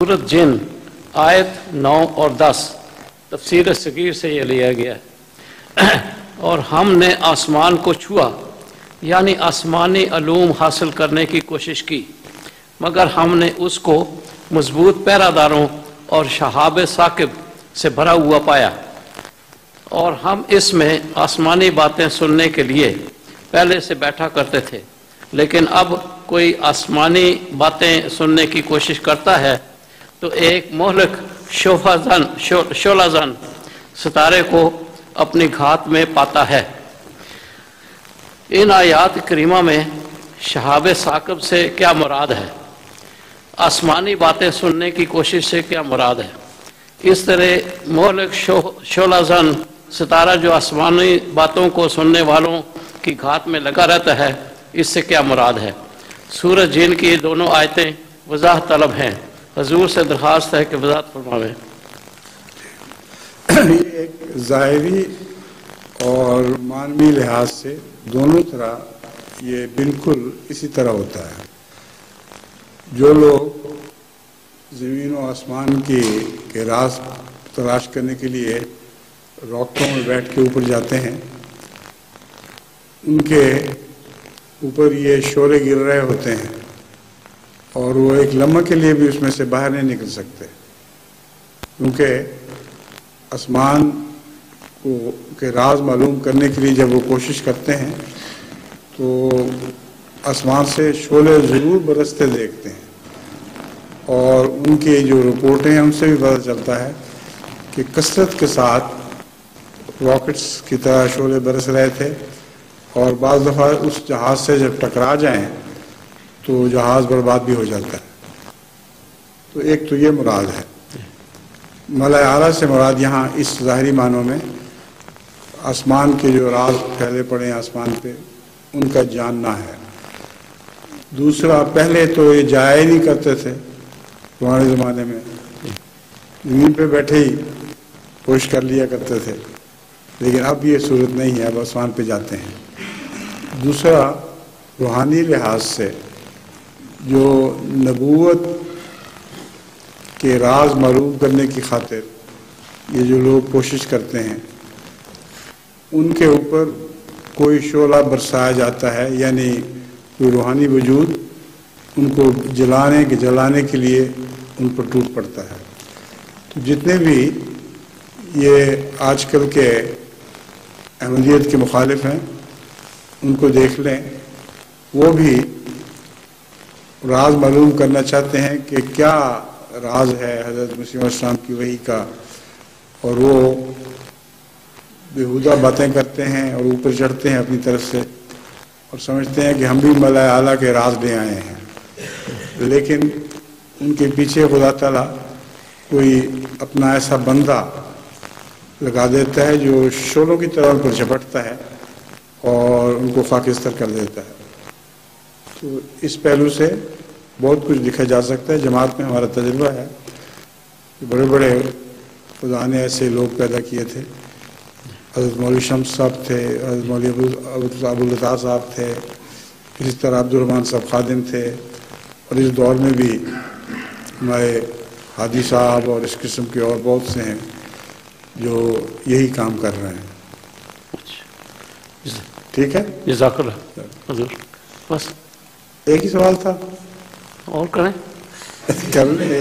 سورۃ جن آیت 9 اور 10 تفسیر صغیر سے یہ لیا گیا ہے۔ اور ہم نے آسمان کو چھوا، یعنی آسمانی علوم حاصل کرنے کی کوشش کی، مگر ہم نے اس کو مضبوط پہرہ داروں اور شہاب ثاقب سے بھرا ہوا پایا، اور ہم اس میں آسمانی باتیں سننے کے لیے پہلے سے بیٹھا کرتے تھے، لیکن اب کوئی آسمانی باتیں سننے کی کوشش کرتا ہے تو ایک مہلک شعلہ زن ستارے کو اپنی گھات میں پاتا ہے۔ ان آیات کریمہ میں شہاب ثاقب سے کیا مراد ہے؟ آسمانی باتیں سننے کی کوشش سے کیا مراد ہے؟ اس طرح مہلک شعلہ زن ستارہ جو آسمانی باتوں کو سننے والوں کی گھات میں لگا رہتا ہے، اس سے کیا مراد ہے؟ سورۃ جن کی یہ دونوں آیتیں وضاحت طلب ہیں۔ حضور سے درخواست ہے کہ وضاحت فرمائیں۔ یہ ایک ظاہری اور معنوی لحاظ سے دونوں طرح یہ بالکل اسی طرح ہوتا ہے۔ جو لوگ زمین و آسمان کے راز تلاش کرنے کے لیے راکٹوں میں بیٹھ کے اوپر جاتے ہیں، ان کے اوپر یہ شعلے گر رہے ہوتے ہیں، اور وہ ایک لمحہ کے لیے بھی اس میں سے باہر نہیں نکل سکتے، کیونکہ آسمان کے راز معلوم کرنے کے لیے جب وہ کوشش کرتے ہیں تو آسمان سے شعلے ضرور برستے دیکھتے ہیں، اور ان کی جو رپورٹیں ہیں ان سے بھی پتہ چلتا ہے کہ کثرت کے ساتھ راکٹس کی طرح شعلے برس رہے تھے، اور بعض دفعہ اس جہاز سے جب ٹکرا جائیں تو جہاز برباد بھی ہو جاتا ہے۔ تو ایک تو یہ مراد ہے۔ ملائے اعلیٰ سے مراد یہاں اس ظاہری معنوں میں آسمان کے جو راز پھیلے پڑے ہیں آسمان پہ، ان کا جاننا ہے۔ دوسرا، پہلے تو یہ جایا ہی نہیں کرتے تھے پرانے زمانے میں، زمین پہ بیٹھے ہی کوشش کر لیا کرتے تھے، لیکن اب یہ صورت نہیں ہے، اب آسمان پہ جاتے ہیں۔ دوسرا، روحانی لحاظ سے جو نبوت کے راز معلوم کرنے کی خاطر یہ جو لوگ کوشش کرتے ہیں، ان کے اوپر کوئی شعلہ برسایا جاتا ہے، یعنی کوئی روحانی وجود ان کو جلانے کے لیے ان پر ٹوٹ پڑتا ہے۔ تو جتنے بھی یہ آج کل کے احمدیت کے مخالف ہیں، ان کو دیکھ لیں، وہ بھی راز معلوم کرنا چاہتے ہیں کہ کیا راز ہے حضرت مسیح علیہ السلام کی وحی کا، اور وہ بیہودہ باتیں کرتے ہیں اور اوپر چڑھتے ہیں اپنی طرف سے، اور سمجھتے ہیں کہ ہم بھی ملائے اعلیٰ کے راز لے آئے ہیں، لیکن ان کے پیچھے خدا تعالیٰ کوئی اپنا ایسا بندہ لگا دیتا ہے جو شعلوں کی طرح ان پر جھپٹتا ہے اور ان کو خاکستر کر دیتا ہے۔ تو اس پہلو سے بہت کچھ لکھا جا سکتا ہے۔ جماعت میں ہمارا تجربہ ہے کہ بڑے بڑے خدا نے ایسے لوگ پیدا کیے تھے۔ حضرت مولوی شمس صاحب تھے، حضرت مولوی ابوالعطا صاحب تھے، اسی طرح عبدالرحمن صاحب خادم تھے، اور اس دور میں بھی ہمارے ہادی صاحب اور اس قسم کے اور بہت سے ہیں جو یہی کام کر رہے ہیں۔ ٹھیک ہے، جزاک اللہ حضور۔ بس ایک ہی سوال تھا، اور کریں؟ کر لیں۔